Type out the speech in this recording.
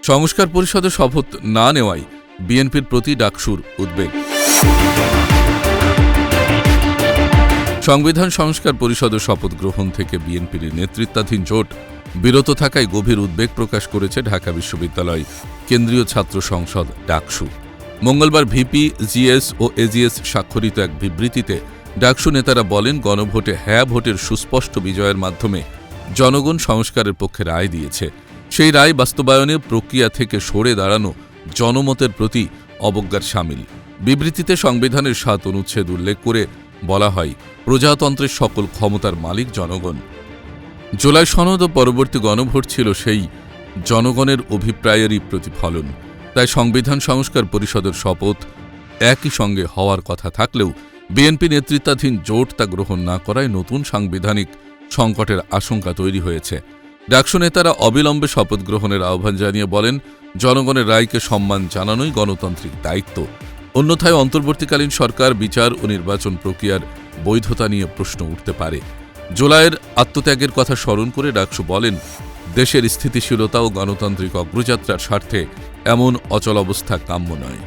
সংস্কার পরিষদে শপথ না নেওয়ায় বিএনপির প্রতি ডাকসুর উদ্বেগ। সংবিধান সংস্কার পরিষদের শপথ গ্রহণ থেকে বিএনপির নেতৃত্বাধীন জোট বিরত থাকায় গভীর উদ্বেগ প্রকাশ করেছে ঢাকা বিশ্ববিদ্যালয় কেন্দ্রীয় ছাত্র সংসদ ডাকসু। মঙ্গলবার ভিপি, জিএস ও এজিএস স্বাক্ষরিত এক বিবৃতিতে ডাকসু নেতারা বলেন, গণভোটে হ্যাঁ ভোটের সুস্পষ্ট বিজয়ের মাধ্যমে জনগণ সংস্কারের পক্ষে রায় দিয়েছে। সেই রায় বাস্তবায়নের প্রক্রিয়া থেকে সরে দাঁড়ানো জনমতের প্রতি অবজ্ঞার শামিল। বিবৃতিতে সংবিধানের ৭ অনুচ্ছেদ উল্লেখ করে বলা হয়, প্রজাতন্ত্রের সকল ক্ষমতার মালিক জনগণ। জুলাই সনদ ও পরবর্তী গণভোট ছিল সেই জনগণের অভিপ্রায়েরই প্রতিফলন। তাই সংবিধান সংস্কার পরিষদের শপথ একই সঙ্গে হওয়ার কথা থাকলেও বিএনপি নেতৃত্বাধীন জোট তা গ্রহণ না করায় নতুন সাংবিধানিক সংকটের আশঙ্কা তৈরি হয়েছে। ডাকসু নেতারা অবিলম্বে শপথ গ্রহণের আহ্বান জানিয়ে বলেন, জনগণের রায়কে সম্মান জানানোই গণতান্ত্রিক দায়িত্ব। অন্যথায় অন্তর্বর্তীকালীন সরকার বিচার ও নির্বাচন প্রক্রিয়ার বৈধতা নিয়ে প্রশ্ন উঠতে পারে। জুলাইয়ের আত্মত্যাগের কথা স্মরণ করে ডাকসু বলেন, দেশের স্থিতিশীলতা ও গণতান্ত্রিক অগ্রযাত্রার স্বার্থে এমন অচল অবস্থা কাম্য নয়।